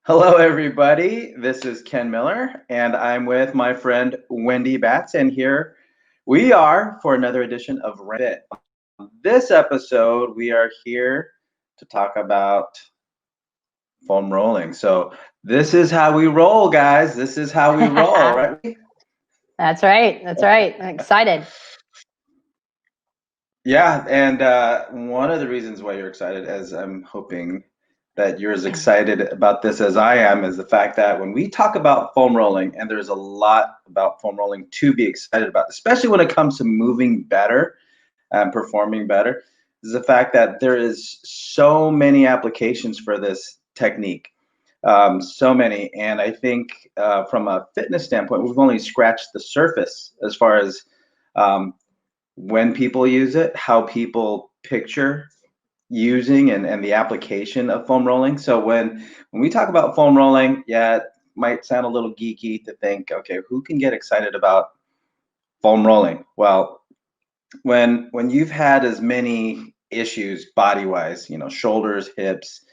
Hello, everybody. This is Ken Miller, and I'm with my friend Wendy Batts, and here we are for another edition of Fit. This episode, we are here to talk about foam rolling. So this is how we roll, guys. This is how we roll, right? That's right. That's right. I'm excited. Yeah, and one of the reasons why you're excited, as I'm hoping that you're as excited about this as I am, is the fact that when we talk about foam rolling, and there's a lot about foam rolling to be excited about, especially when it comes to moving better and performing better, is the fact that there is so many applications for this technique. So many, and I think from a fitness standpoint, we've only scratched the surface as far as um, when people use it, how people picture using and the application of foam rolling. So when we talk about foam rolling, yeah, it might sound a little geeky to think, okay, who can get excited about foam rolling? Well, when you've had as many issues body-wise, shoulders, hips,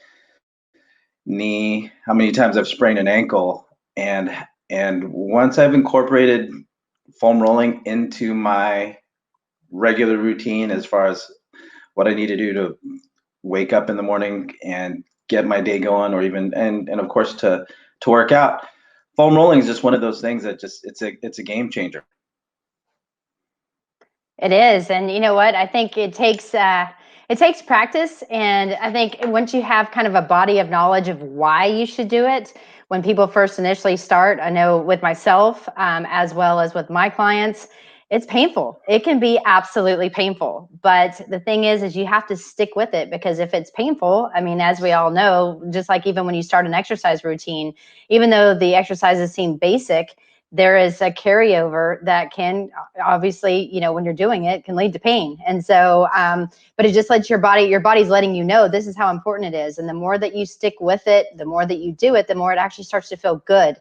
knee, how many times I've sprained an ankle, and once I've incorporated foam rolling into my regular routine as far as what I need to do to wake up in the morning and get my day going, or even and of course to work out. Foam rolling is just one of those things that just it's a game changer. It is, and you know what? I think it takes practice, and I think once you have kind of a body of knowledge of why you should do it, when people first initially start, I know with myself as well as with my clients, it's painful. It can be absolutely painful, but the thing is you have to stick with it because if it's painful, I mean, as we all know, just like even when you start an exercise routine, even though the exercises seem basic, there is a carryover that can obviously, when you're doing it, can lead to pain. And so, but it just lets your body's letting you know this is how important it is. And the more that you stick with it, the more that you do it, the more it actually starts to feel good.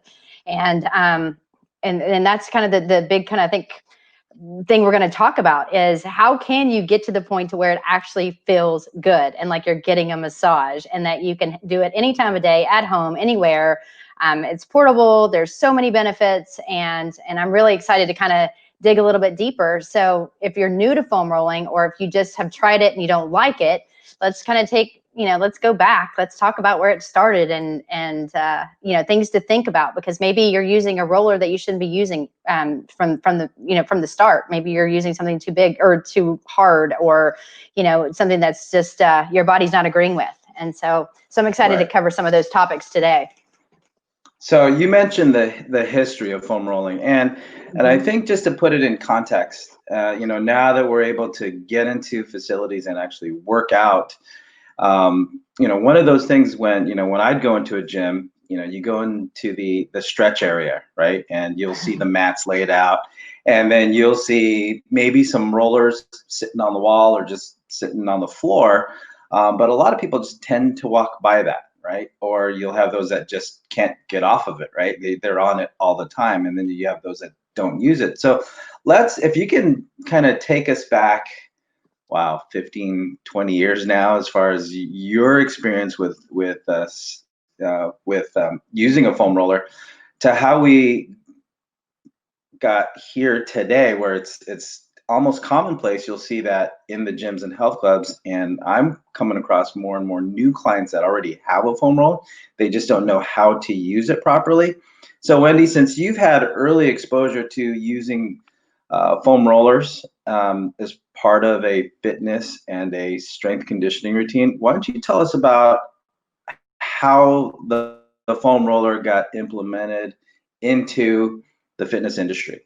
And that's kind of the big kind of, I think, thing we're going to talk about is how can you get to the point to where it actually feels good and like you're getting a massage, and that you can do it any time of day, at home, anywhere. It's portable. There's so many benefits, and I'm really excited to kind of dig a little bit deeper. So if you're new to foam rolling, or if you just have tried it and you don't like it, let's kind of let's go back. Let's talk about where it started and things to think about, because maybe you're using a roller that you shouldn't be using from the start. Maybe you're using something too big or too hard, or something that's just your body's not agreeing with. And so I'm excited to cover some of those topics today. So you mentioned the history of foam rolling, and I think just to put it in context, now that we're able to get into facilities and actually work out, one of those things when I'd go into a gym, you go into the stretch area, right, and you'll see the mats laid out, and then you'll see maybe some rollers sitting on the wall or just sitting on the floor, but a lot of people just tend to walk by that. Right? Or you'll have those that just can't get off of it, right? They're on it all the time. And then you have those that don't use it. So if you can kind of take us back, wow, 15, 20 years now, as far as your experience with using a foam roller, to how we got here today, where it's almost commonplace. You'll see that in the gyms and health clubs, and I'm coming across more and more new clients that already have a foam roller. They just don't know how to use it properly. So Wendy, since you've had early exposure to using foam rollers as part of a fitness and a strength conditioning routine, why don't you tell us about how the foam roller got implemented into the fitness industry?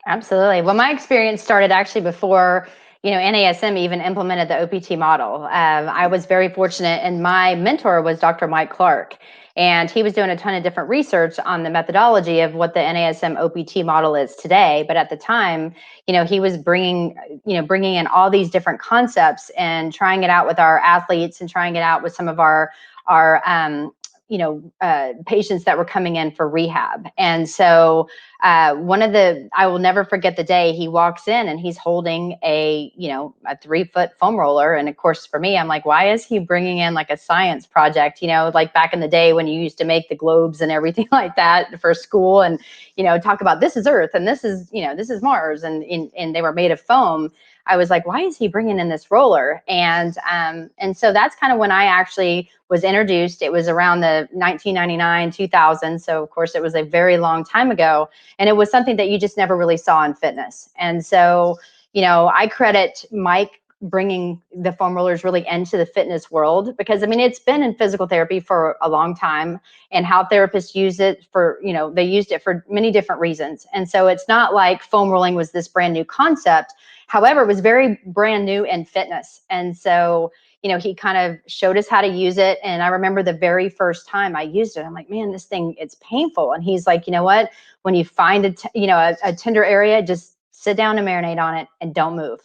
Absolutely. Well, my experience started actually before, NASM even implemented the OPT model. I was very fortunate, and my mentor was Dr. Mike Clark, and he was doing a ton of different research on the methodology of what the NASM OPT model is today. But at the time, he was bringing in all these different concepts and trying it out with our athletes and trying it out with some of our patients that were coming in for rehab. And so I will never forget the day he walks in and he's holding a 3-foot foam roller. And of course, for me, I'm like, why is he bringing in like a science project? Like back in the day when you used to make the globes and everything like that for school, and talk about this is Earth and this is Mars, and they were made of foam. I was like, why is he bringing in this roller? And so that's kind of when I actually was introduced. It was around the 1999, 2000. So of course it was a very long time ago, and it was something that you just never really saw in fitness. And so, I credit Mike bringing the foam rollers really into the fitness world, because it's been in physical therapy for a long time, and how therapists use it for, they used it for many different reasons. And so it's not like foam rolling was this brand new concept. However, it was very brand new in fitness. And so, he kind of showed us how to use it. And I remember the very first time I used it, I'm like, man, this thing, it's painful. And he's like, you know what, when you find a tender area, just sit down and marinate on it and don't move.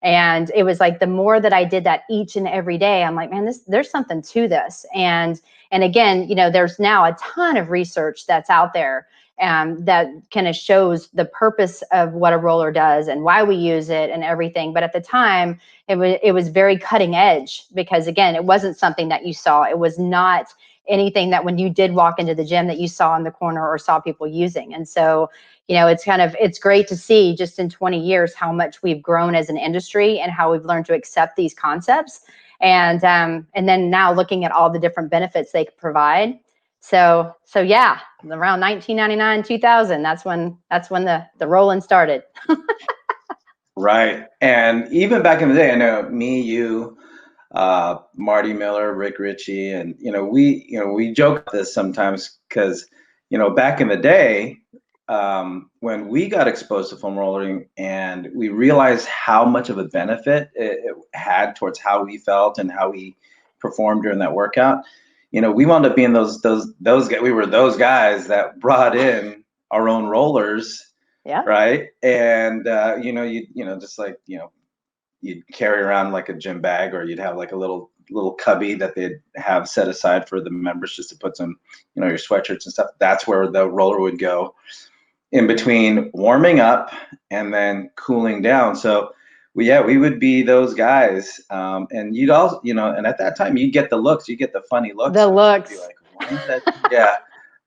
And it was like, the more that I did that each and every day, I'm like, man, there's something to this. And again, there's now a ton of research that's out there that kind of shows the purpose of what a roller does and why we use it and everything. But at the time, it was very cutting edge, because again, it wasn't something that you saw. It was not anything that when you did walk into the gym that you saw in the corner or saw people using. And so, it's great to see just in 20 years how much we've grown as an industry and how we've learned to accept these concepts. And then now looking at all the different benefits they could provide. So yeah, around 1999, 2000, that's when the rolling started. Right. And even back in the day, I know me, you, Marty Miller, Rick Ritchie, and we joke about this sometimes, because back in the day, when we got exposed to foam rolling and we realized how much of a benefit it had towards how we felt and how we performed during that workout, we wound up being those guys. We were those guys that brought in our own rollers. Yeah. Right. And just like you'd carry around like a gym bag, or you'd have like a little cubby that they'd have set aside for the members just to put some your sweatshirts and stuff. That's where the roller would go in between warming up and then cooling down. So we would be those guys, and you'd also and at that time you'd get the looks, you get the funny looks. The looks. Be like, why is that? Yeah.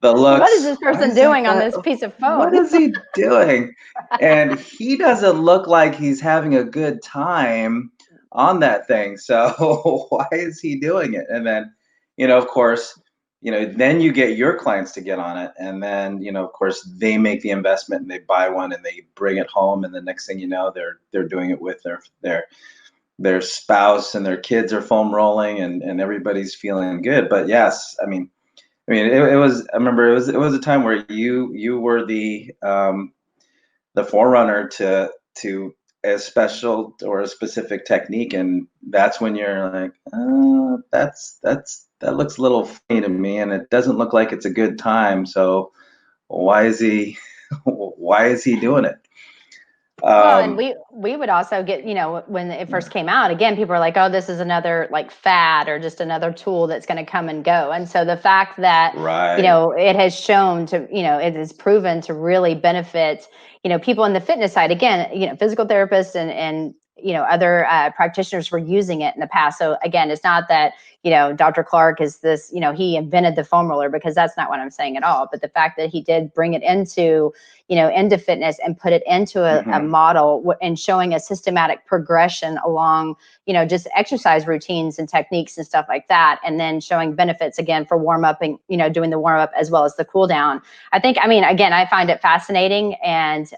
The looks. What is this person doing on this piece of foam? What is he doing? And he doesn't look like he's having a good time on that thing. So why is he doing it? And then, of course, then you get your clients to get on it. And then, of course, they make the investment and they buy one and they bring it home. And the next thing you know, they're doing it with their spouse, and their kids are foam rolling, and everybody's feeling good. But yes, it was. I remember it was a time where you were the forerunner to a special or a specific technique, and that's when you're like, oh, that looks a little funny to me, and it doesn't look like it's a good time. So why is he doing it? Well, and we would also get, when it first came out, again, people are like, oh, this is another like fad or just another tool that's going to come and go. And so the fact that, right. It has shown to, it is proven to really benefit, people in the fitness side, again, physical therapists and other practitioners were using it in the past. So again, it's not that, Dr. Clark is this, he invented the foam roller, because that's not what I'm saying at all. But the fact that he did bring it into fitness and put it into a model and showing a systematic progression along, just exercise routines and techniques and stuff like that. And then showing benefits again for warm up and, doing the warm up as well as the cool down. Again, I find it fascinating. And,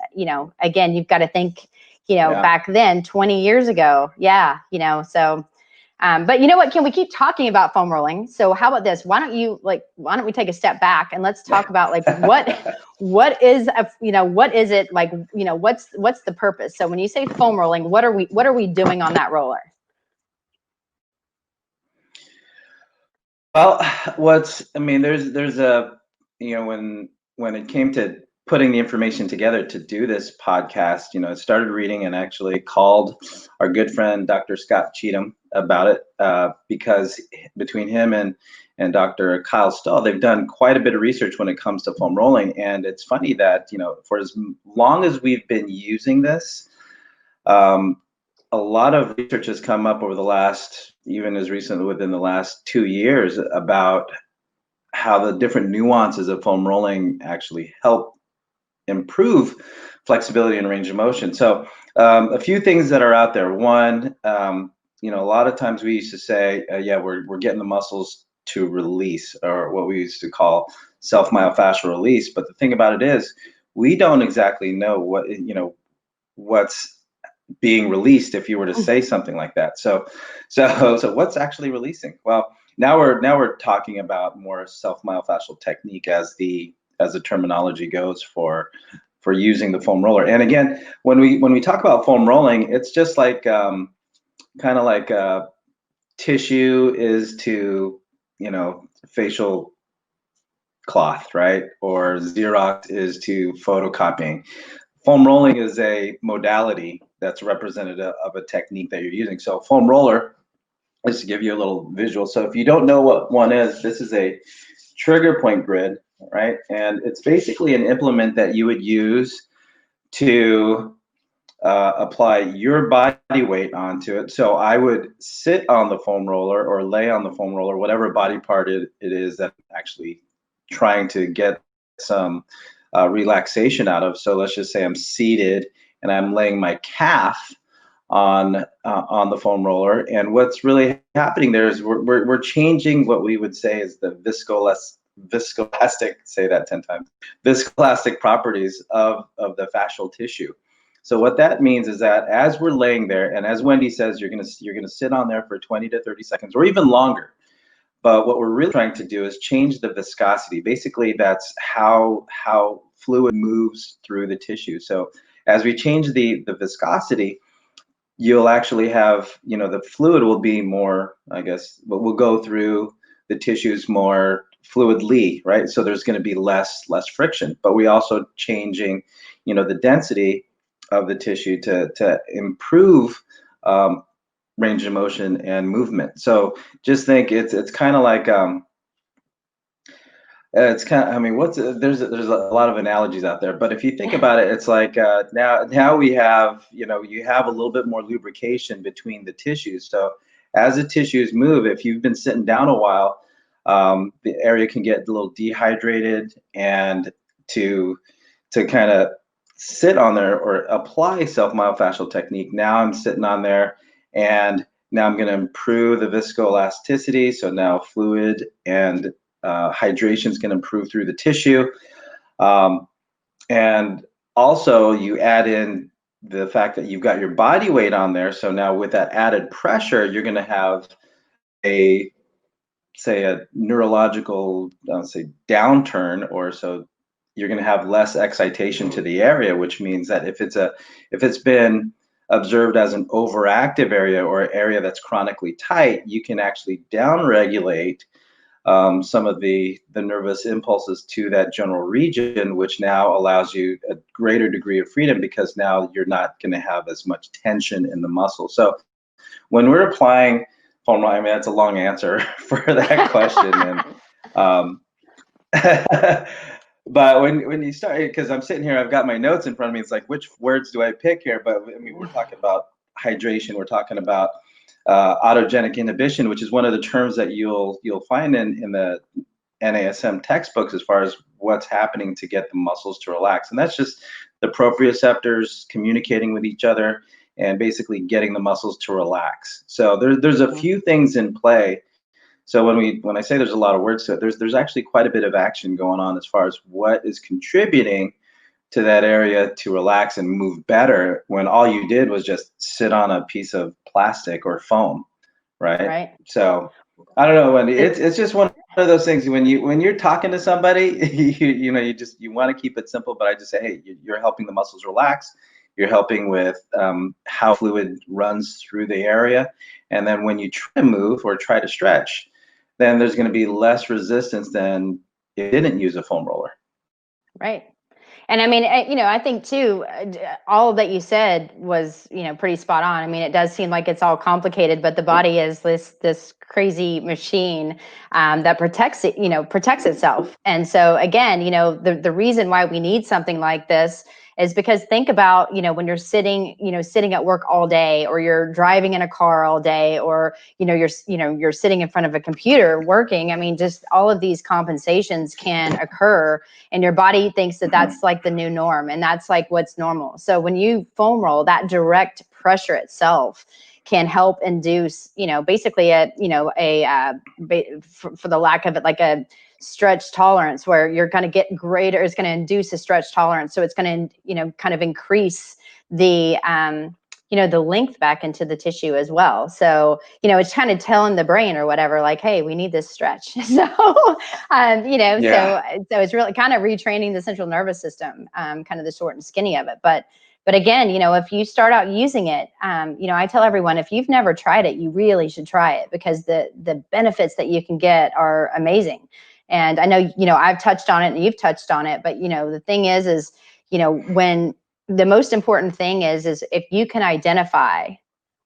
again, you've got to think, back then, 20 years ago. Yeah. So, but you know what, Ken, we keep talking about foam rolling. So how about this? Why don't we take a step back and let's talk about like what is it like, what's the purpose? So when you say foam rolling, what are we doing on that roller? Well, there's a, when it came to putting the information together to do this podcast, I started reading and actually called our good friend Dr. Scott Cheatham about it, because between him and Dr. Kyle Stahl, they've done quite a bit of research when it comes to foam rolling. And it's funny that, for as long as we've been using this, a lot of research has come up over the last, even as recently within the last 2 years, about how the different nuances of foam rolling actually help improve flexibility and range of motion. So a few things that are out there. One, a lot of times we used to say, yeah, we're getting the muscles to release, or what we used to call self-myofascial release. But the thing about it is, we don't exactly know what's being released if you were to say something like that. So what's actually releasing? Well, now we're talking about more self-myofascial technique as the terminology goes for using the foam roller. And again, when we talk about foam rolling, it's just like kind of like tissue is to facial cloth, right? Or Xerox is to photocopying. Foam rolling is a modality that's representative of a technique that you're using. So foam roller, just to give you a little visual. So if you don't know what one is, this is a trigger point grid, right? And it's basically an implement that you would use to apply your body weight onto it. So I would sit on the foam roller or lay on the foam roller, whatever body part it is that I'm actually trying to get some relaxation out of. So let's just say I'm seated and I'm laying my calf on the foam roller, and what's really happening there is we're changing what we would say is the viscoelastic, say that 10 times, viscoelastic properties of the fascial tissue. So what that means is that as we're laying there, and as Wendy says, you're gonna sit on there for 20 to 30 seconds or even longer. But what we're really trying to do is change the viscosity. Basically, that's how fluid moves through the tissue. So as we change the viscosity, you'll actually have, the fluid will be more, I guess, but will go through the tissues more fluidly, right? So there's going to be less friction. But we also changing, the density of the tissue to improve range of motion and movement. So just think it's kind of like I mean, there's a lot of analogies out there, but if you think about it, it's like now we have, you have a little bit more lubrication between the tissues. So as the tissues move, if you've been sitting down a while, the area can get a little dehydrated, and to kind of sit on there or apply self-myofascial technique. Now I'm sitting on there, and now I'm going to improve the viscoelasticity. So now fluid and hydration is going to improve through the tissue. And also you add in the fact that you've got your body weight on there. So now with that added pressure, you're going to have a neurological, downturn, or so you're going to have less excitation to the area, which means that if it's been observed as an overactive area or an area that's chronically tight, you can actually downregulate some of the nervous impulses to that general region, which now allows you a greater degree of freedom, because now you're not going to have as much tension in the muscle. So when we're applying foam rolling, I mean, that's a long answer for that question. And but when you start, because I'm sitting here, I've got my notes in front of me. It's like, which words do I pick here? But I mean, we're talking about hydration. We're talking about autogenic inhibition, which is one of the terms that you'll find in the NASM textbooks as far as what's happening to get the muscles to relax. And that's just the proprioceptors communicating with each other and basically getting the muscles to relax. So there's a few things in play. So when I say there's a lot of words to it, there's actually quite a bit of action going on as far as what is contributing to that area to relax and move better, when all you did was just sit on a piece of plastic or foam, right? Right. So I don't know, Wendy. It's just one of those things when you're talking to somebody, you want to keep it simple, but I just say, hey, you're helping the muscles relax. You're helping with how fluid runs through the area, and then when you try to move or try to stretch, then there's going to be less resistance than if you didn't use a foam roller. Right. And I mean, I think too, all that you said was, pretty spot on. I mean, it does seem like it's all complicated, but the body is this crazy machine that protects it, protects itself. And so again, the reason why we need something like this is because think about, when you're sitting at work all day, or you're driving in a car all day, or, you're sitting in front of a computer working. I mean, just all of these compensations can occur, and your body thinks that that's like the new norm, and that's like what's normal. So when you foam roll, that direct pressure itself can help induce, basically for the lack of it, like a stretch tolerance, where you're going to get greater. It's going to induce a stretch tolerance, so it's going to, kind of increase the the length back into the tissue as well. So, it's kind of telling the brain or whatever, like, hey, we need this stretch. So, so it's really kind of retraining the central nervous system, kind of the short and skinny of it. But again, if you start out using it, I tell everyone, if you've never tried it, you really should try it, because the benefits that you can get are amazing. And I know, I've touched on it and you've touched on it, but, the thing is, when the most important thing is if you can identify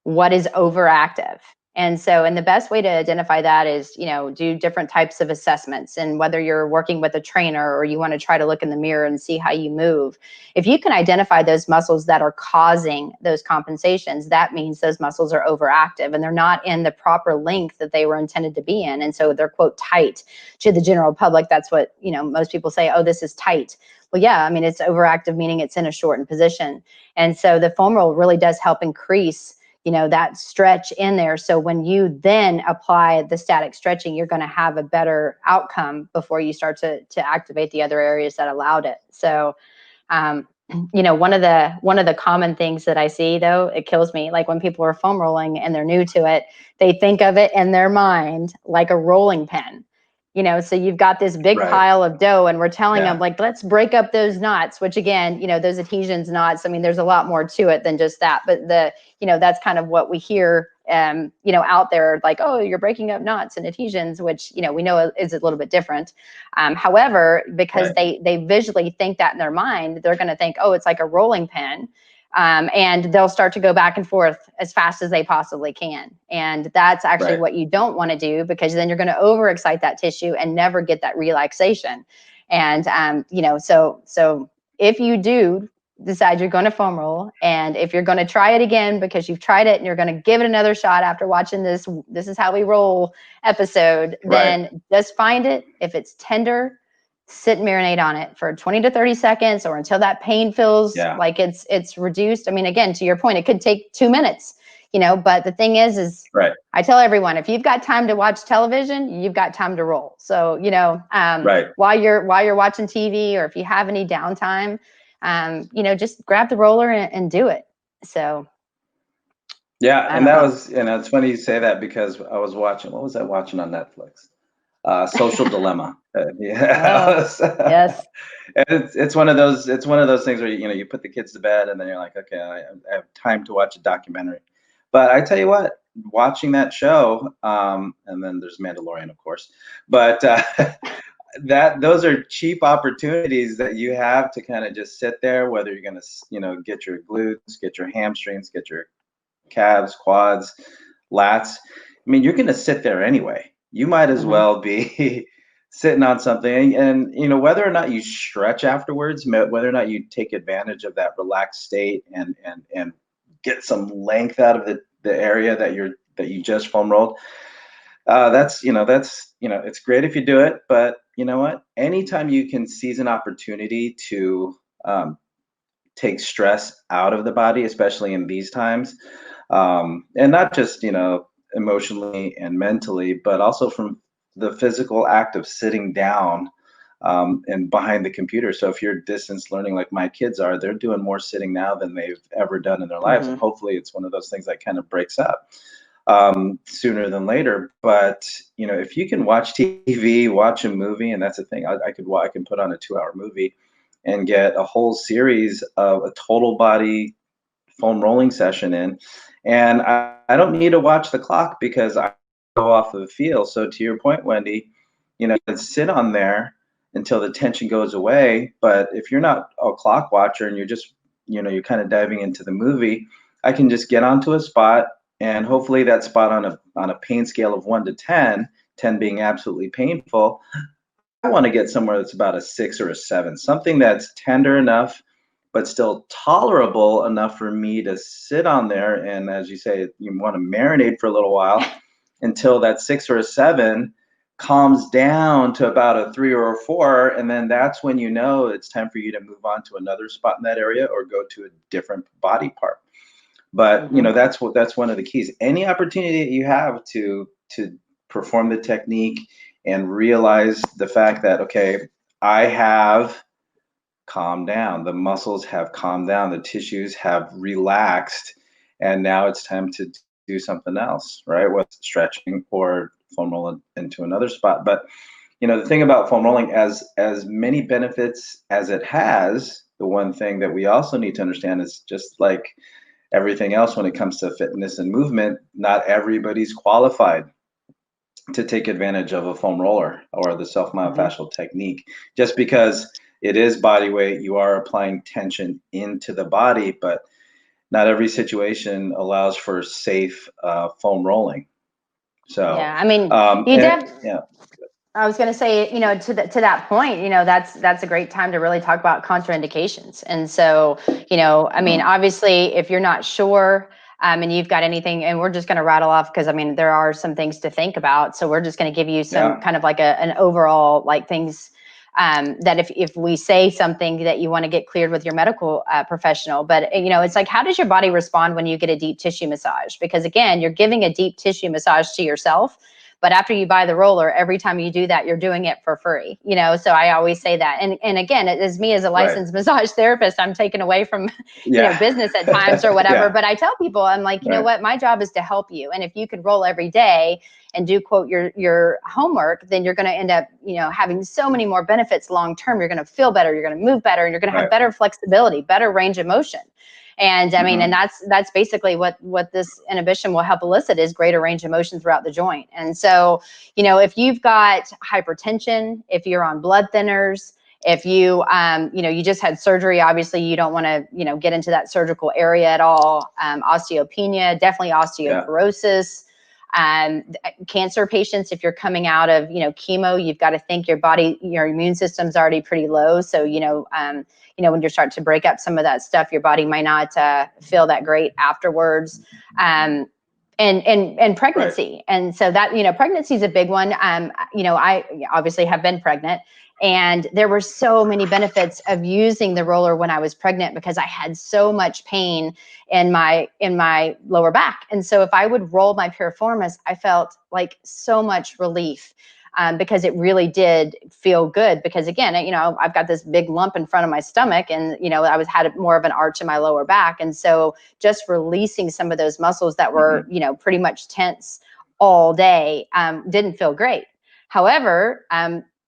what is overactive. And the best way to identify that is, do different types of assessments. And whether you're working with a trainer or you want to try to look in the mirror and see how you move, if you can identify those muscles that are causing those compensations, that means those muscles are overactive and they're not in the proper length that they were intended to be in. And so they're, quote, tight to the general public. That's what, most people say, oh, this is tight. Well, yeah, I mean, it's overactive, meaning it's in a shortened position. And so the foam roll really does help increase, that stretch in there. So when you then apply the static stretching, you're going to have a better outcome before you start to activate the other areas that allowed it. So, one of the common things that I see, though, it kills me, like when people are foam rolling and they're new to it, they think of it in their mind like a rolling pin. So you've got this big pile of dough, and we're telling them, like, let's break up those knots, which again, those adhesions knots, I mean, there's a lot more to it than just that. But that's kind of what we hear, out there, like, oh, you're breaking up knots and adhesions, which, we know is a little bit different. However, because they visually think that in their mind, they're going to think, oh, it's like a rolling pin. And they'll start to go back and forth as fast as they possibly can. And that's actually what you don't want to do, because then you're going to overexcite that tissue and never get that relaxation. And, so if you do decide you're going to foam roll, and if you're going to try it again because you've tried it and you're going to give it another shot after watching this is how we roll episode, then just find it. If it's tender, sit and marinate on it for 20 to 30 seconds, or until that pain feels like it's reduced. I mean, again, to your point, it could take 2 minutes, but the thing is I tell everyone, if you've got time to watch television, you've got time to roll. So, while you're watching TV, or if you have any downtime, just grab the roller and do it. So. Yeah. And that was, it's funny you say that, because I was watching, what was I watching on Netflix? Social Dilemma. Yes. And it's one of those things where, you put the kids to bed and then you're like, okay, I have time to watch a documentary. But I tell you what, watching that show, and then there's Mandalorian, of course, but those are cheap opportunities that you have to kind of just sit there, whether you're going to, get your glutes, get your hamstrings, get your calves, quads, lats. I mean, you're going to sit there anyway. You might as well be sitting on something, and whether or not you stretch afterwards, whether or not you take advantage of that relaxed state and get some length out of the area that you just foam rolled. That's it's great if you do it, but you know what? Anytime you can seize an opportunity to take stress out of the body, especially in these times, and not just emotionally and mentally, but also from the physical act of sitting down and behind the computer. So if you're distance learning like my kids are, they're doing more sitting now than they've ever done in their lives. And hopefully it's one of those things that kind of breaks up sooner than later. But if you can watch TV, watch a movie, and that's the thing, I can put on a 2-hour movie and get a whole series of a total body foam rolling session in. And I don't need to watch the clock, because I go off of the feel. So to your point, Wendy, sit on there until the tension goes away. But if you're not a clock watcher and you're just, you're kind of diving into the movie, I can just get onto a spot, and hopefully that spot on a pain scale of 1 to 10, 10 being absolutely painful, I want to get somewhere that's about a 6 or a 7, something that's tender enough, but still tolerable enough for me to sit on there. And as you say, you want to marinate for a little while until that 6 or a 7 calms down to about a 3 or a 4. And then that's when you know it's time for you to move on to another spot in that area or go to a different body part. But that's one of the keys. Any opportunity that you have to perform the technique and realize the fact that, okay, I have calmed down, the muscles have calmed down, the tissues have relaxed, and now it's time to do something else, right? What's stretching or foam roll into another spot. But the thing about foam rolling, as many benefits as it has, the one thing that we also need to understand is, just like everything else when it comes to fitness and movement, not everybody's qualified to take advantage of a foam roller or the self-myofascial technique. Just because it is body weight, you are applying tension into the body, but not every situation allows for safe foam rolling. So Yeah, I mean, yeah. I was going to say, to that point, that's a great time to really talk about contraindications. And so, I mean, obviously, if you're not sure, and you've got anything, and we're just going to rattle off, because I mean, there are some things to think about. So we're just going to give you some kind of like an overall, like, things that if we say something that you want to get cleared with your medical professional. But it's like, how does your body respond when you get a deep tissue massage? Because again, you're giving a deep tissue massage to yourself. But after you buy the roller, every time you do that, you're doing it for free, So I always say that. And again, as me as a licensed massage therapist, I'm taken away from, business at times or whatever. But I tell people, I'm like, you know what, my job is to help you. And if you could roll every day and do, quote, your homework, then you're going to end up, having so many more benefits long term. You're going to feel better. You're going to move better, and you're going to have better flexibility, better range of motion. And I mean, and that's basically what this inhibition will help elicit, is greater range of motion throughout the joint. And so, if you've got hypertension, if you're on blood thinners, if you, you just had surgery, obviously you don't want to, get into that surgical area at all. Osteopenia, definitely osteoporosis. Cancer patients, if you're coming out of, chemo, you've got to think your immune system's already pretty low. So, when you start to break up some of that stuff, your body might not feel that great afterwards. And pregnancy. And so that, pregnancy is a big one. I obviously have been pregnant, and there were so many benefits of using the roller when I was pregnant, because I had so much pain in my lower back. And so if I would roll my piriformis, I felt like so much relief. Because it really did feel good. Because again, I've got this big lump in front of my stomach, and I had more of an arch in my lower back, and so just releasing some of those muscles that were pretty much tense all day didn't feel great. However,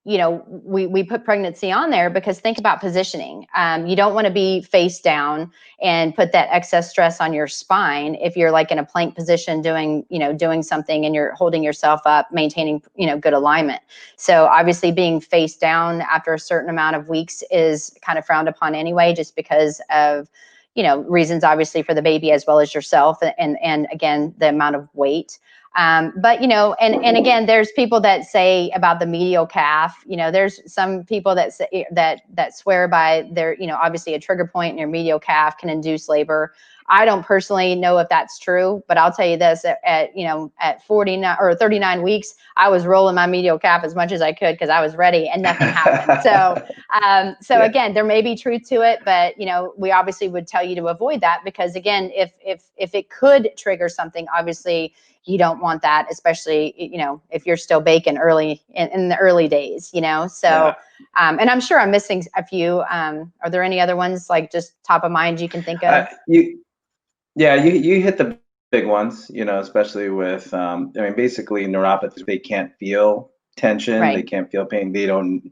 we put pregnancy on there because think about positioning. You don't want to be face down and put that excess stress on your spine if you're like in a plank position doing something, and you're holding yourself up, maintaining, good alignment. So obviously being face down after a certain amount of weeks is kind of frowned upon anyway, just because of, reasons obviously for the baby as well as yourself. And again, the amount of weight. But, and again, there's people that say about the medial calf, there's some people that say that swear by their, obviously a trigger point in your medial calf can induce labor. I don't personally know if that's true, but I'll tell you this, at 49 or 39 weeks, I was rolling my medial calf as much as I could because I was ready, and nothing happened. So again, there may be truth to it, but we obviously would tell you to avoid that, because again, if it could trigger something, obviously you don't want that, especially, if you're still baking early in the early days, so, and I'm sure I'm missing a few. Are there any other ones, like just top of mind you can think of? You hit the big ones, especially with, basically neuropathy, they can't feel tension, they can't feel pain. They don't,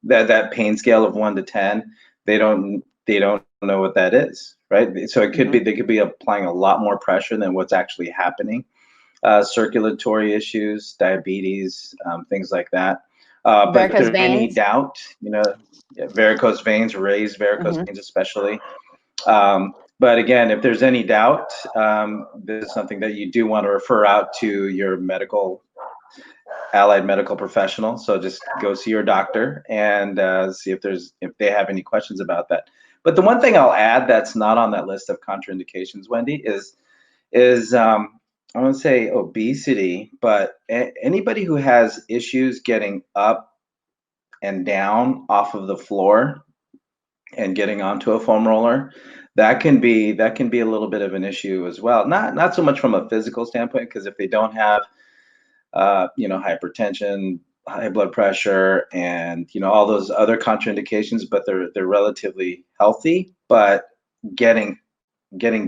that pain scale of 1 to 10, they don't know what that is, right? So it could be, they could be applying a lot more pressure than what's actually happening. Circulatory issues, diabetes, things like that. But if Varicose there's any veins. doubt, varicose veins, raised varicose veins especially. But again, if there's any doubt, this is something that you do want to refer out to your allied medical professional. So just go see your doctor and see if they have any questions about that. But the one thing I'll add that's not on that list of contraindications, Wendy, is I won't say obesity, but anybody who has issues getting up and down off of the floor and getting onto a foam roller, that can be a little bit of an issue as well. Not so much from a physical standpoint, because if they don't have hypertension, high blood pressure, and all those other contraindications, but they're relatively healthy, but getting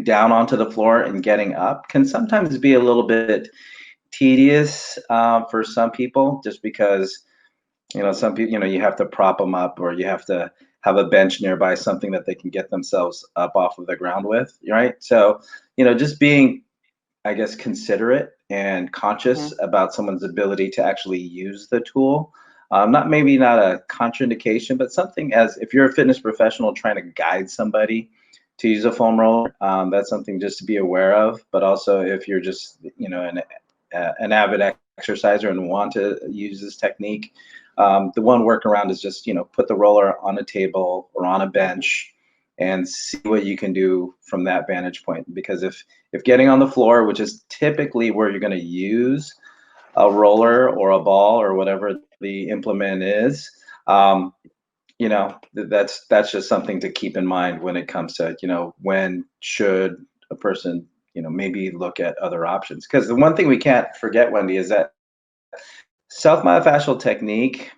down onto the floor and getting up can sometimes be a little bit tedious for some people, just because some people, you have to prop them up, or you have to have a bench nearby, something that they can get themselves up off of the ground with, right? So just being, I guess, considerate and conscious about someone's ability to actually use the tool. Maybe not a contraindication, but something, as if you're a fitness professional trying to guide somebody to use a foam roller, that's something just to be aware of. But also, if you're just an avid exerciser and want to use this technique, the one workaround is just put the roller on a table or on a bench and see what you can do from that vantage point. Because if getting on the floor, which is typically where you're going to use a roller or a ball or whatever the implement is, that's just something to keep in mind when it comes to when should a person maybe look at other options. Because the one thing we can't forget, Wendy, is that self-myofascial technique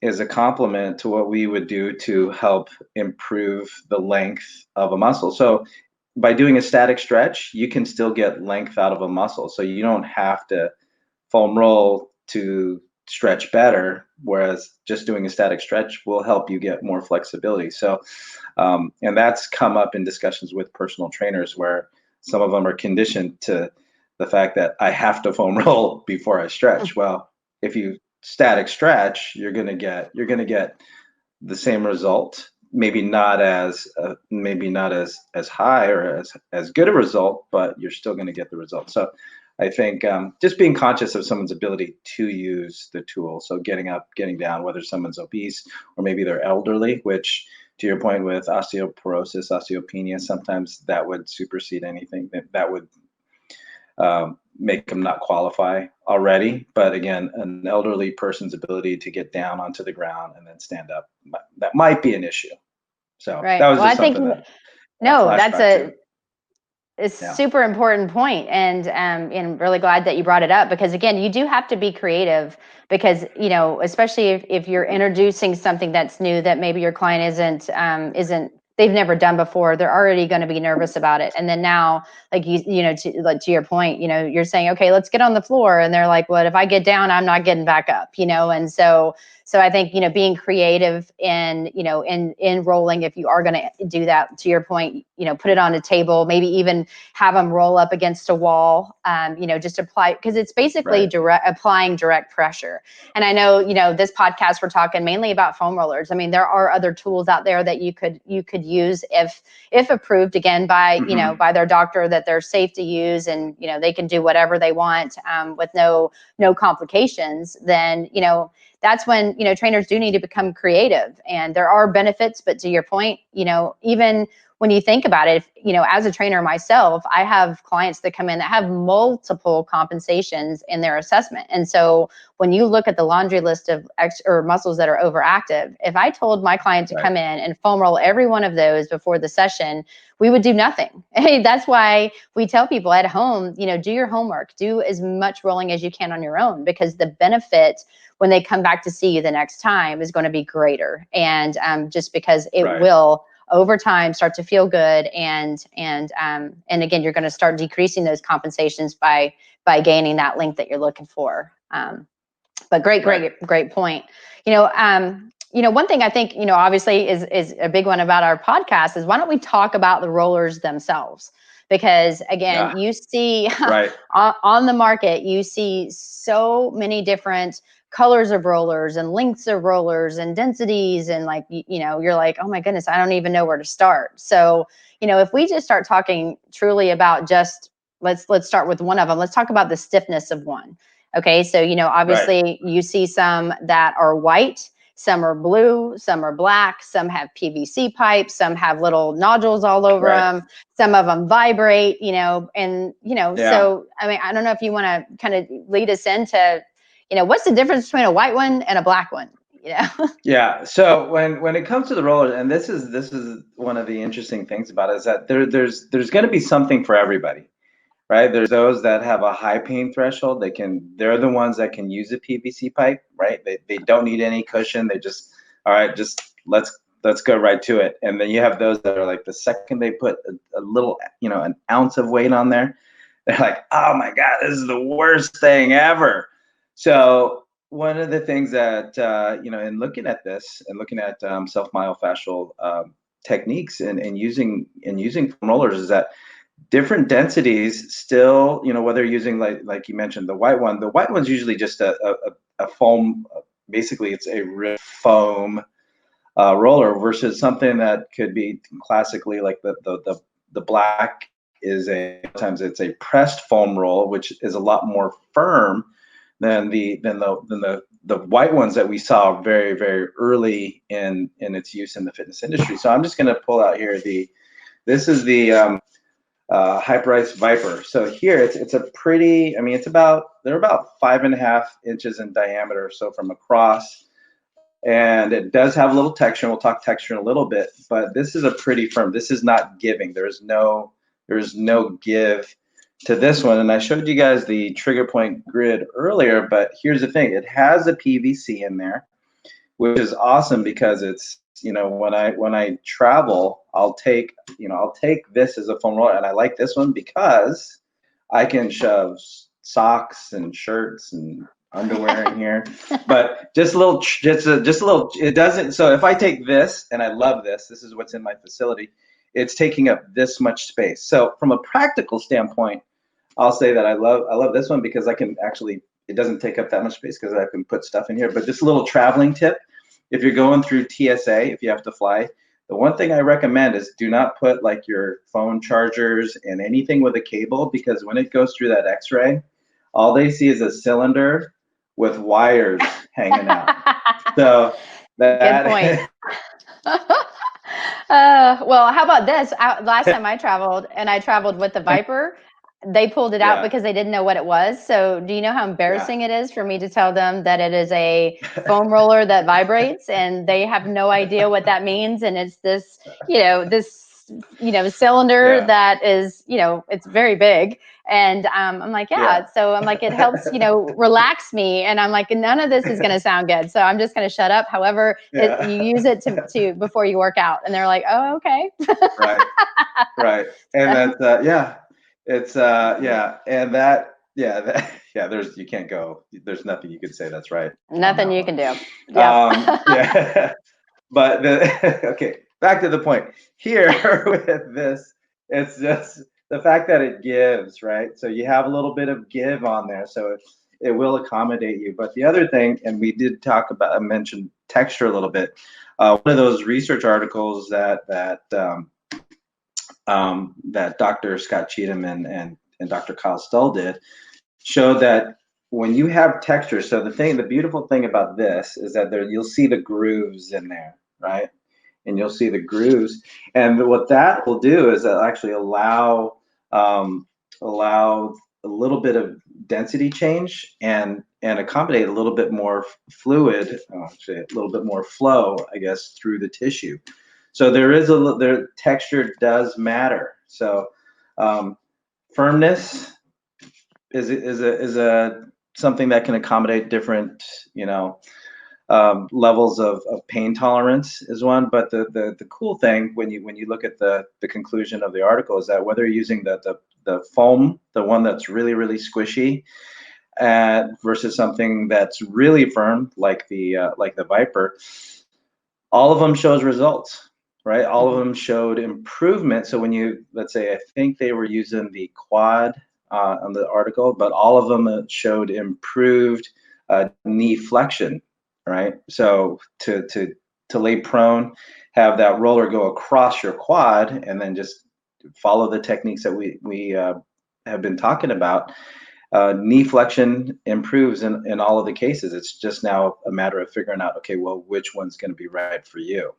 is a complement to what we would do to help improve the length of a muscle. So by doing a static stretch, you can still get length out of a muscle. So you don't have to foam roll to stretch better, whereas just doing a static stretch will help you get more flexibility. So, and that's come up in discussions with personal trainers, where some of them are conditioned to the fact that I have to foam roll before I stretch. Well, if you static stretch, you're gonna get the same result. Maybe not as high or as good a result, but you're still going to get the result. So I think just being conscious of someone's ability to use the tool. So getting up, getting down, whether someone's obese or maybe they're elderly, which, to your point, with osteoporosis, osteopenia, sometimes that would supersede anything that would make them not qualify already. But again, an elderly person's ability to get down onto the ground and then stand up, that might be an issue. So Right. that was Well, I just think something that no, flashed that's back to. a super important point, and really glad that you brought it up, because again, you do have to be creative, because especially if you're introducing something that's new that maybe your client isn't they've never done before, they're already going to be nervous about it. And then now, like to your point, you're saying, okay, let's get on the floor, and they're like, well, if I get down, I'm not getting back up, and so I think being creative in rolling, if you are going to do that, to your point, put it on a table, maybe even have them roll up against a wall, just apply, because it's basically applying direct pressure. And I know this podcast, we're talking mainly about foam rollers. I mean, there are other tools out there that you could use if approved, again, by by their doctor, that they're safe to use, and they can do whatever they want with no complications. Then that's when trainers do need to become creative, and there are benefits. But to your point, even when you think about it, as a trainer myself, I have clients that come in that have multiple compensations in their assessment. And so when you look at the laundry list of muscles that are overactive, if I told my client to come in and foam roll every one of those before the session, we would do nothing. That's why we tell people at home, do your homework, do as much rolling as you can on your own, because the benefit when they come back to see you the next time is going to be greater. And just because it will, over time, start to feel good, and again, you're going to start decreasing those compensations by gaining that length that you're looking for. But great point. One thing I think obviously is a big one about our podcast is, why don't we talk about the rollers themselves? because again, Yeah. you see Right. on the market, you see so many different colors of rollers and lengths of rollers and densities, and like, you're like, oh my goodness, I don't even know where to start. So, if we just start talking truly about just, let's start with one of them. Let's talk about the stiffness of one. Okay, so obviously Right. you see some that are white, some are blue, some are black, some have PVC pipes, some have little nodules all over Right. them, some of them vibrate, and Yeah. so I mean, I don't know if you want to kind of lead us into, what's the difference between a white one and a black one? Yeah. So when it comes to the rollers, and this is one of the interesting things about it, is that there's going to be something for everybody, right? There's those that have a high pain threshold. They're the ones that can use a PVC pipe, right? They don't need any cushion. They just, all right, just let's go right to it. And then you have those that are like, the second they put a little, an ounce of weight on there, they're like, oh my God, this is the worst thing ever. So one of the things that, in looking at this and looking at self-myofascial techniques and using foam rollers, is that different densities still, whether you're using, like you mentioned, the white one's usually just a foam. Basically, it's a real foam roller versus something that could be classically like the black is sometimes it's a pressed foam roll, which is a lot more firm than the white ones that we saw very, very early in its use in the fitness industry. So I'm just going to pull out here this is the Hyperice Viper. So here it's a pretty, I mean, they're about 5.5 inches in diameter, so from across. And it does have a little texture, and we'll talk texture in a little bit, but this is a pretty firm. This is not giving. There's no give to this one. And I showed you guys the trigger point grid earlier, but here's the thing. It has a PVC in there, which is awesome because it's, when I travel, I'll take this as a foam roller, and I like this one because I can shove socks and shirts and underwear in here, but just a little, it doesn't. So if I take this, and I love this is what's in my facility, it's taking up this much space. So from a practical standpoint, I'll say that I love this one because I can actually, it doesn't take up that much space because I can put stuff in here. But just a little traveling tip, if you're going through TSA, if you have to fly, the one thing I recommend is do not put like your phone chargers and anything with a cable, because when it goes through that X-ray, all they see is a cylinder with wires hanging out. So Good point. Well, how about this? Last time I traveled with the Viper, they pulled it out because they didn't know what it was. So do you know how embarrassing it is for me to tell them that it is a foam roller that vibrates, and they have no idea what that means? And it's this, cylinder that is, it's very big. And I'm like, so I'm like, it helps, relax me. And I'm like, none of this is going to sound good, so I'm just going to shut up. However, you use it to before you work out. And they're like, oh, okay. Right. And that's, it's, and there's, you can't go, there's nothing you could say that's right. Nothing you can do. Yeah. But okay, back to the point here with this, it's just the fact that it gives, right? So you have a little bit of give on there, so it will accommodate you. But the other thing, and we did talk about, I mentioned texture a little bit. One of those research articles that Dr. Scott Cheatham and Dr. Kyle Stull did showed that when you have texture, so the beautiful thing about this is that you'll see the grooves in there, right? And you'll see the grooves, and what that will do is actually allow a little bit of density change and accommodate a little bit more fluid, actually a little bit more flow, I guess, through the tissue. So their texture does matter. So firmness is a something that can accommodate different, levels of pain tolerance is one. But the cool thing when you look at the conclusion of the article is that whether you're using the foam, the one that's really, really squishy, versus something that's really firm like the Viper, all of them shows results. right? All of them showed improvement. So when you, let's say, I think they were using the quad on the article, but all of them showed improved knee flexion, right? So to lay prone, have that roller go across your quad, and then just follow the techniques that we have been talking about. Knee flexion improves in all of the cases. It's just now a matter of figuring out, okay, well, which one's going to be right for you.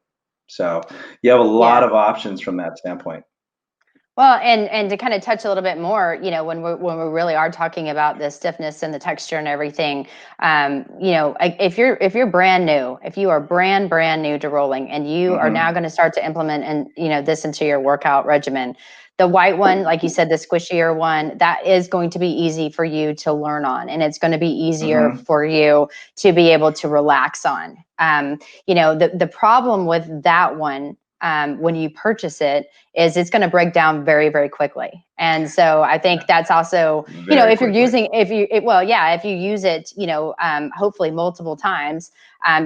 So you have a lot Yeah. of options from that standpoint. Well, and to kind of touch a little bit more, when we really are talking about the stiffness and the texture and everything, if you're brand new, if you are brand new to rolling, and you are now going to start to implement and this into your workout regimen, the white one, like you said, the squishier one, that is going to be easy for you to learn on, and it's going to be easier for you to be able to relax on. The problem with that one, when you purchase it, is it's going to break down very, very quickly. And so I think that's also, Very if you're quickly. using, if you use it, hopefully multiple times,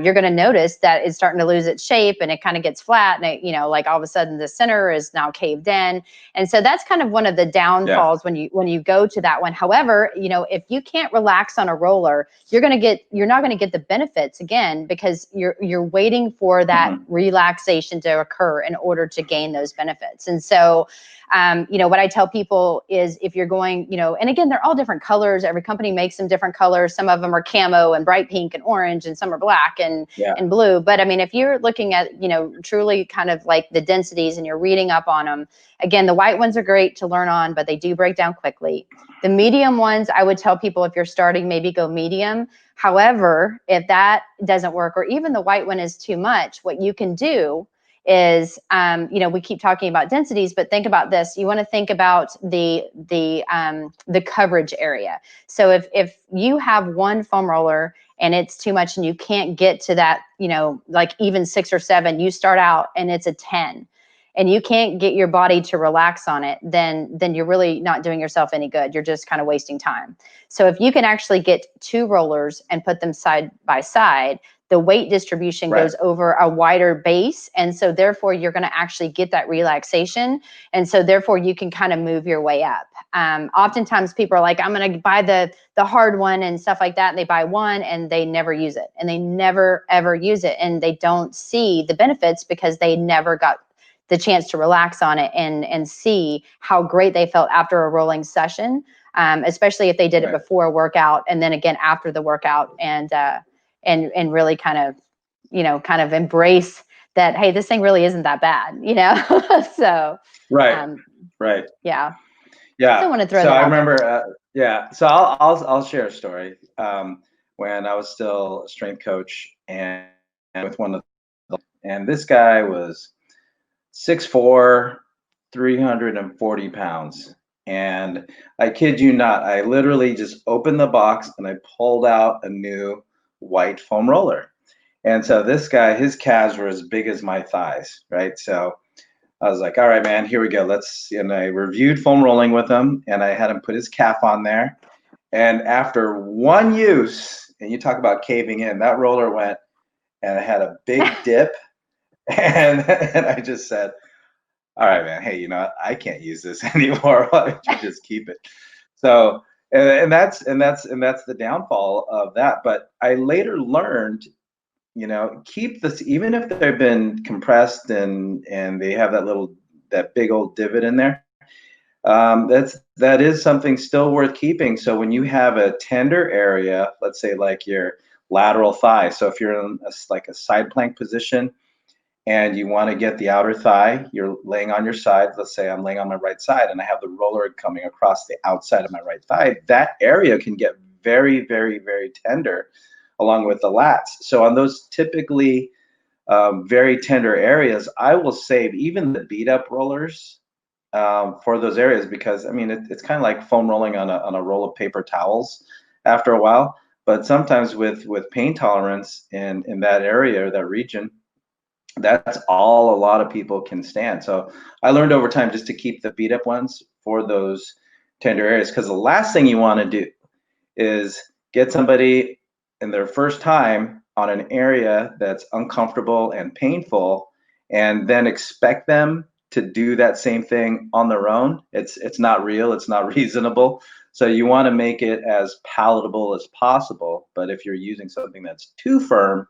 you're going to notice that it's starting to lose its shape, and it kind of gets flat, and it, like all of a sudden the center is now caved in. And so that's kind of one of the downfalls when you go to that one. However, if you can't relax on a roller, you're not going to get the benefits again, because you're waiting for that relaxation to occur in order to gain those benefits. And so what I tell people is, if you're going, and again, they're all different colors. Every company makes them different colors. Some of them are camo and bright pink and orange, and some are black and blue. But I mean, if you're looking at, truly kind of like the densities and you're reading up on them, again, the white ones are great to learn on, but they do break down quickly. The medium ones, I would tell people, if you're starting, maybe go medium. However, if that doesn't work, or even the white one is too much, what you can do is, we keep talking about densities, but think about this. You want to think about the coverage area. So if you have one foam roller and it's too much, and you can't get to that, like even 6 or 7, you start out and it's a 10, and you can't get your body to relax on it, then you're really not doing yourself any good. You're just kind of wasting time. So if you can actually get 2 rollers and put them side by side, the weight distribution goes over a wider base. And so therefore you're going to actually get that relaxation. And so therefore you can kind of move your way up. Oftentimes people are like, I'm going to buy the hard one and stuff like that. And they buy one and they never use it, and they never, ever use it. And they don't see the benefits because they never got the chance to relax on it and see how great they felt after a rolling session, especially if they did it before a workout, and then again after the workout, and really kind of embrace that, hey, this thing really isn't that bad, so yeah. I want to throw so that I out remember so I'll share a story. When I was still a strength coach, and with one of and this guy was 6'4", 340 pounds. And I kid you not, I literally just opened the box and I pulled out a new white foam roller. And so this guy, his calves were as big as my thighs, right? So I was like, all right, man, here we go. And I reviewed foam rolling with him, and I had him put his calf on there. And after one use, and you talk about caving in, that roller went, and I had a big dip. And I just said, all right, man, hey, I can't use this anymore. Why don't you just keep it? So, and that's the downfall of that. But I later learned, keep this, even if they've been compressed and they have that big old divot in there. That is something still worth keeping. So when you have a tender area, let's say like your lateral thigh. So if you're in like a side plank position, and you want to get the outer thigh, you're laying on your side. Let's say I'm laying on my right side and I have the roller coming across the outside of my right thigh. That area can get very, very, very tender along with the lats. So on those typically very tender areas, I will save even the beat up rollers for those areas, because I mean, it's kind of like foam rolling on a roll of paper towels after a while. But sometimes with pain tolerance in that area or that region, that's all a lot of people can stand. So I learned over time just to keep the beat up ones for those tender areas, because the last thing you want to do is get somebody in their first time on an area that's uncomfortable and painful, and then expect them to do that same thing on their own. It's not real, it's not reasonable. So you want to make it as palatable as possible. But if you're using something that's too firm,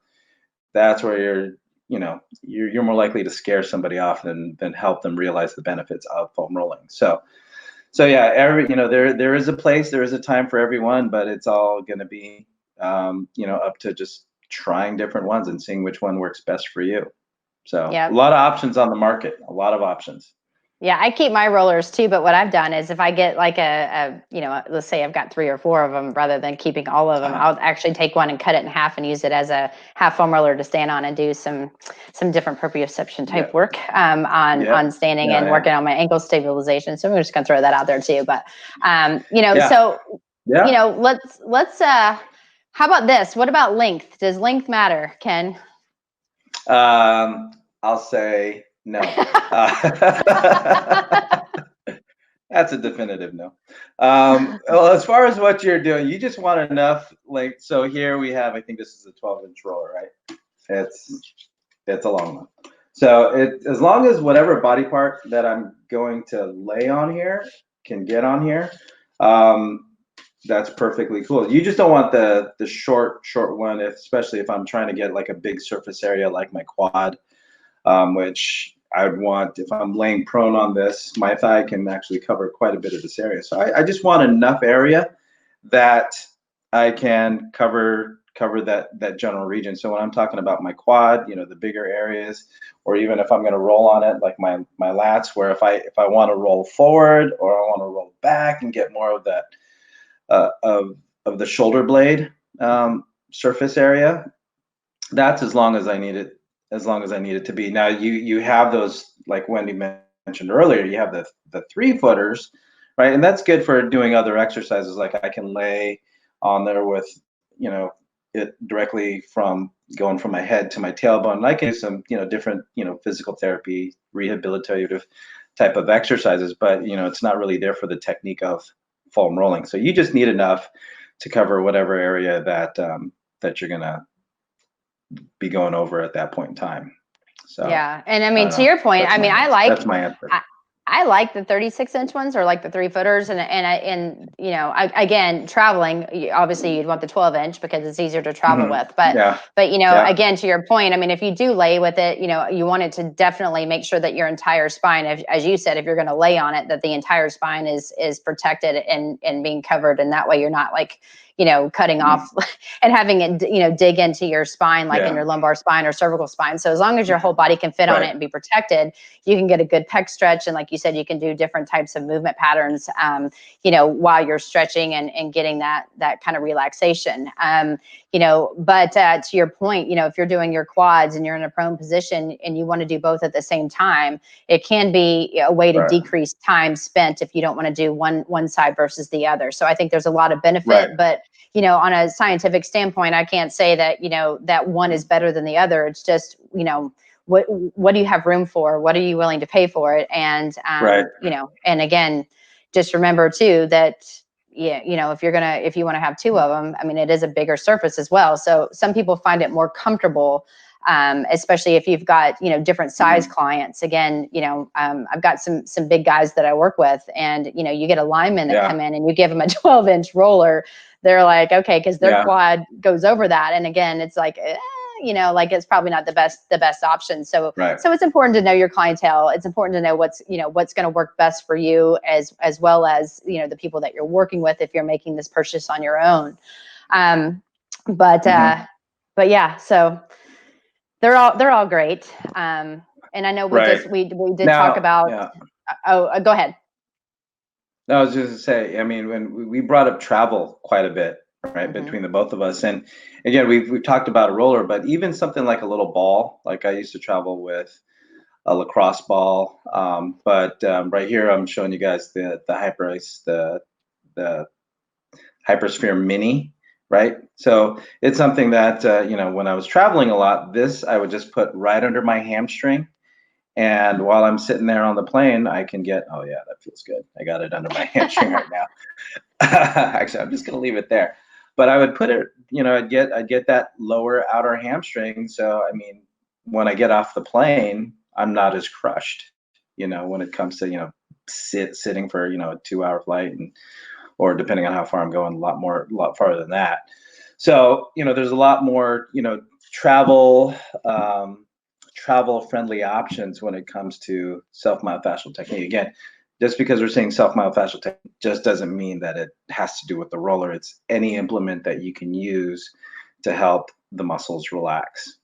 that's where you're more likely to scare somebody off than help them realize the benefits of foam rolling. So yeah, there is a place, there is a time for everyone, but it's all going to be up to just trying different ones and seeing which one works best for you. So a lot of options on the market, a lot of options. Yeah, I keep my rollers too, but what I've done is if I get like let's say I've got 3 or 4 of them, rather than keeping all of them, I'll actually take one and cut it in half and use it as a half foam roller to stand on and do some different proprioception type work on standing and working on my ankle stabilization. So I'm just gonna throw that out there too. But let's how about this? What about length? Does length matter, Ken? I'll say no. That's a definitive no. Well, as far as what you're doing, you just want enough length. So here we have, I think this is a 12-inch roller, right? It's a long one. So as long as whatever body part that I'm going to lay on here can get on here, that's perfectly cool. You just don't want the short one, especially if I'm trying to get like a big surface area like my quad, which I would want. If I'm laying prone on this, my thigh can actually cover quite a bit of this area. So I just want enough area that I can cover that general region. So when I'm talking about my quad, the bigger areas, or even if I'm going to roll on it, like my lats, where if I want to roll forward or I want to roll back and get more of that of the shoulder blade surface area, that's as long as I need it. As long as I need it to be. Now you have those, like Wendy mentioned earlier, you have the 3-footers, right? And that's good for doing other exercises. Like I can lay on there with, it directly from going from my head to my tailbone. And I can do some, different, physical therapy, rehabilitative type of exercises, but it's not really there for the technique of foam rolling. So you just need enough to cover whatever area that you're gonna be going over at that point in time. So yeah, and I mean, to your point, I mean, that's my answer. I like the 36-inch ones, or like the 3-footers, and again, traveling, obviously you'd want the 12-inch because it's easier to travel with. But again, to your point, I mean, if you do lay with it, you want it to definitely make sure that your entire spine, as you said, if you're going to lay on it, that the entire spine is protected and being covered, and that way you're not like cutting off and having it, dig into your spine, like in your lumbar spine or cervical spine. So as long as your whole body can fit on it and be protected, you can get a good pec stretch. And like you said, you can do different types of movement patterns, while you're stretching and getting that kind of relaxation. But to your point, if you're doing your quads and you're in a prone position and you want to do both at the same time, it can be a way to decrease time spent if you don't want to do one side versus the other. So I think there's a lot of benefit, but on a scientific standpoint, I can't say that, that one is better than the other. It's just, what do you have room for? What are you willing to pay for it? And, and again, just remember too, that, if you want to have 2 of them, I mean, it is a bigger surface as well. So some people find it more comfortable, especially if you've got, different size clients. Again, I've got some big guys that I work with, and, you get a lineman that come in and you give them a 12-inch roller. They're like, okay, because their quad goes over that. And again, it's like, like it's probably not the best option. So it's important to know your clientele. It's important to know what's going to work best for you, as well as, the people that you're working with, if you're making this purchase on your own. But yeah, so they're all great. And I know we did talk about, go ahead. No, I was just to say, I mean, when we brought up travel quite a bit, right, between the both of us, and again, we've talked about a roller, but even something like a little ball, like I used to travel with a lacrosse ball, but right here I'm showing you guys the Hypersphere Mini, right? So it's something that when I was traveling a lot, this I would just put right under my hamstring. And while I'm sitting there on the plane, I can get, oh yeah, that feels good. I got it under my hamstring right now. Actually, I'm just gonna leave it there. But I would put it, I'd get that lower outer hamstring. So I mean, when I get off the plane, I'm not as crushed, when it comes to, sitting for, a 2-hour flight, or depending on how far I'm going, a lot farther than that. So, there's a lot more, travel, travel friendly options when it comes to self-myofascial technique. Again, just because we're saying self-myofascial technique just doesn't mean that it has to do with the roller. It's any implement that you can use to help the muscles relax.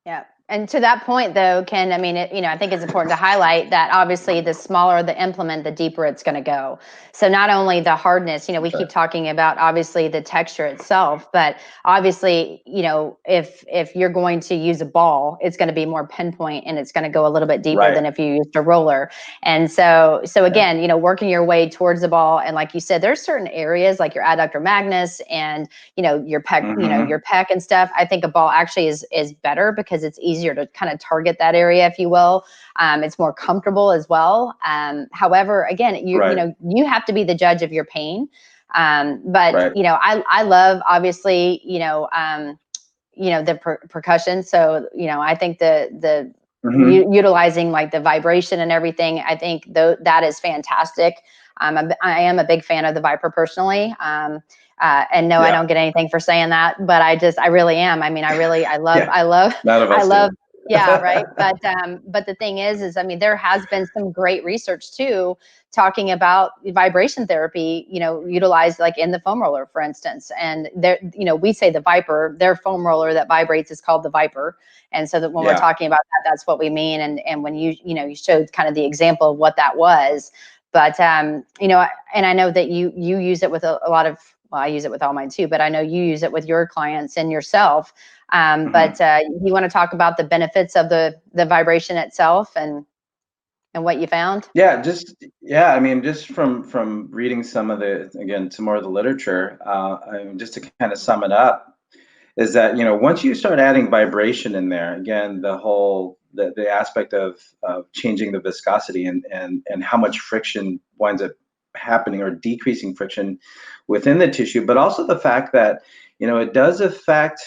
Yeah. And to that point, though, Ken, I mean, I think it's important to highlight that obviously the smaller the implement, the deeper it's going to go. So not only the hardness, we keep talking about obviously the texture itself, but obviously, if you're going to use a ball, it's going to be more pinpoint and it's going to go a little bit deeper Right. than if you used a roller. And so again, working your way towards the ball, and like you said, there's certain areas like your adductor magnus and your pec, your pec and stuff. I think a ball actually is better because it's easier to kind of target that area, if you will. It's more comfortable as well. However, again, you have to be the judge of your pain. But Right. I love obviously the percussion. So I think the utilizing like the vibration and everything, I think that is fantastic. I am a big fan of the Viper personally. And no, I don't get anything for saying that, but I really am. I mean, I love, None of us I love, do. yeah, right. But the thing is, I mean, there has been some great research too, talking about vibration therapy, utilized like in the foam roller, for instance. And there, we say the Viper, their foam roller that vibrates is called the Viper. And so that when we're talking about that, that's what we mean. And when you showed kind of the example of what that was, but, and I know that you use it with a lot of, well, I use it with all mine too, but I know you use it with your clients and yourself. But you want to talk about the benefits of the vibration itself and what you found? I mean, just from reading some more of the literature, just to kind of sum it up, is that once you start adding vibration in there, again, the aspect of changing the viscosity and how much friction winds up happening or decreasing friction within the tissue, but also the fact that it does affect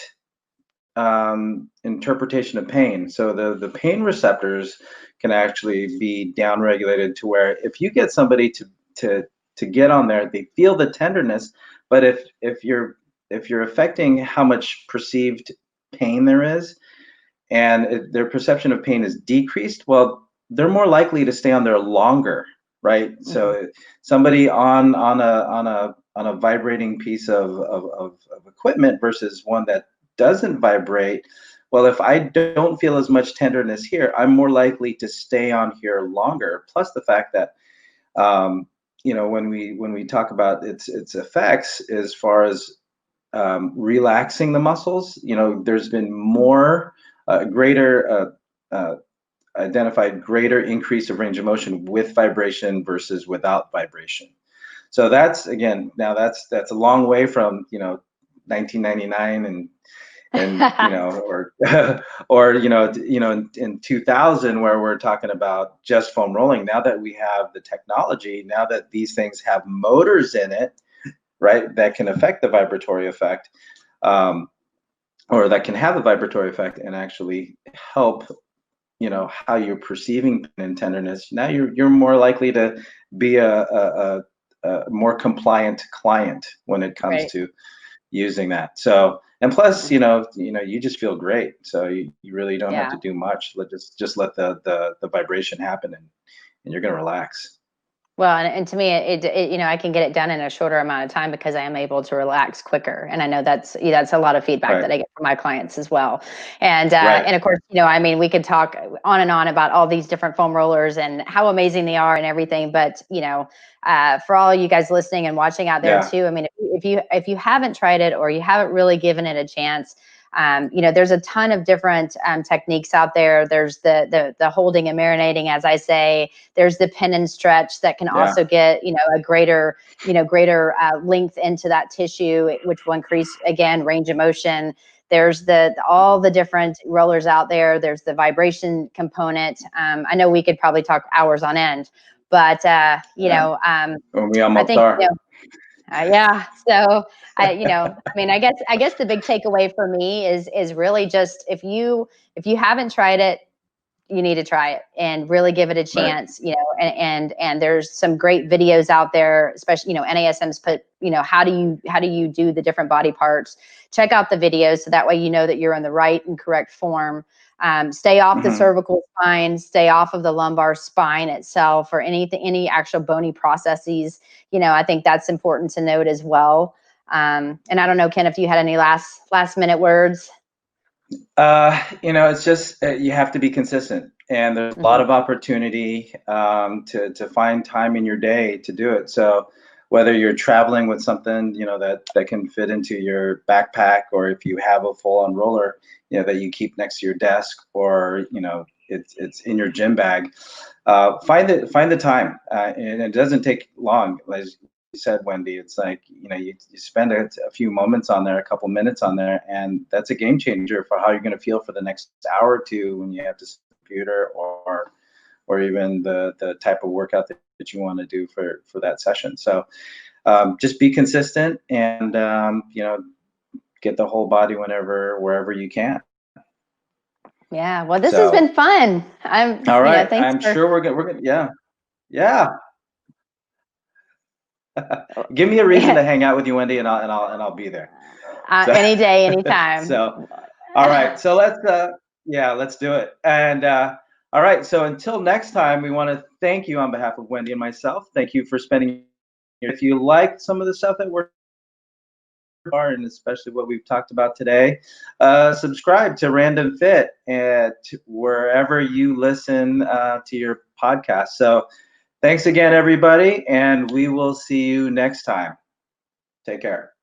interpretation of pain. So the pain receptors can actually be downregulated to where if you get somebody to get on there, they feel the tenderness, but if you're affecting how much perceived pain there is, and their perception of pain is decreased, well, they're more likely to stay on there longer, right? Mm-hmm. So somebody on a vibrating piece of equipment versus one that doesn't vibrate, well, if I don't feel as much tenderness here, I'm more likely to stay on here longer. Plus the fact that when we talk about its effects as far as relaxing the muscles, there's been identified greater increase of range of motion with vibration versus without vibration. So that's a long way from 1999 and or in 2000, where we're talking about just foam rolling. Now that we have the technology, now that these things have motors in it, right, that can affect the vibratory effect, or that can have a vibratory effect and actually help how you're perceiving pain and tenderness. Now you're more likely to be a more compliant client when it comes to using that. So, and plus, you just feel great. So you really don't have to do much. Just let the vibration happen, and you're going to relax. Well, and to me, I can get it done in a shorter amount of time because I am able to relax quicker. And I know that's a lot of feedback that I get from my clients as well. And and of course, I mean, we could talk on and on about all these different foam rollers and how amazing they are and everything. But for all you guys listening and watching out there too, I mean, if you haven't tried it or you haven't really given it a chance, there's a ton of different techniques out there. There's the holding and marinating, as I say. There's the pin and stretch that can also get a greater length into that tissue, which will increase again range of motion. There's all the different rollers out there. There's the vibration component. I know we could probably talk hours on end, but we almost are. So I mean, I guess the big takeaway for me is really just if you haven't tried it, you need to try it and really give it a chance, you know, and there's some great videos out there, especially, you know, NASM's put, you know, how do you do the different body parts. Check out the videos so that way you know that you're in the right and correct form. Stay off the cervical spine, stay off of the lumbar spine itself or any actual bony processes. You know, I think that's important to note as well. And I don't know, Ken, if you had any last minute words. You know, it's just you have to be consistent, and there's a lot of opportunity to find time in your day to do it. So whether you're traveling with something, you know, that can fit into your backpack, or if you have a full-on roller, you know, that you keep next to your desk, or you know, it's in your gym bag. Find the time, and it doesn't take long. As you said, Wendy, it's like, you know, you spend a few moments on there, a couple minutes on there, and that's a game changer for how you're going to feel for the next hour or two when you have to sit at the computer, or even the type of workout that you want to do for that session. So just be consistent, and you know, get the whole body wherever you can. Yeah, well, this has been fun. All right. You know, I'm sure we're good. Yeah. Give me a reason to hang out with you, Wendy, and I'll be there. Any day, anytime. So, all right. So let's do it. And all right. So until next time, we want to thank you on behalf of Wendy and myself. Thank you for spending. If you liked some of the stuff that we're, and especially what we've talked about today, subscribe to Random Fit at wherever you listen to your podcast. So thanks again, everybody, and we will see you next time. Take care.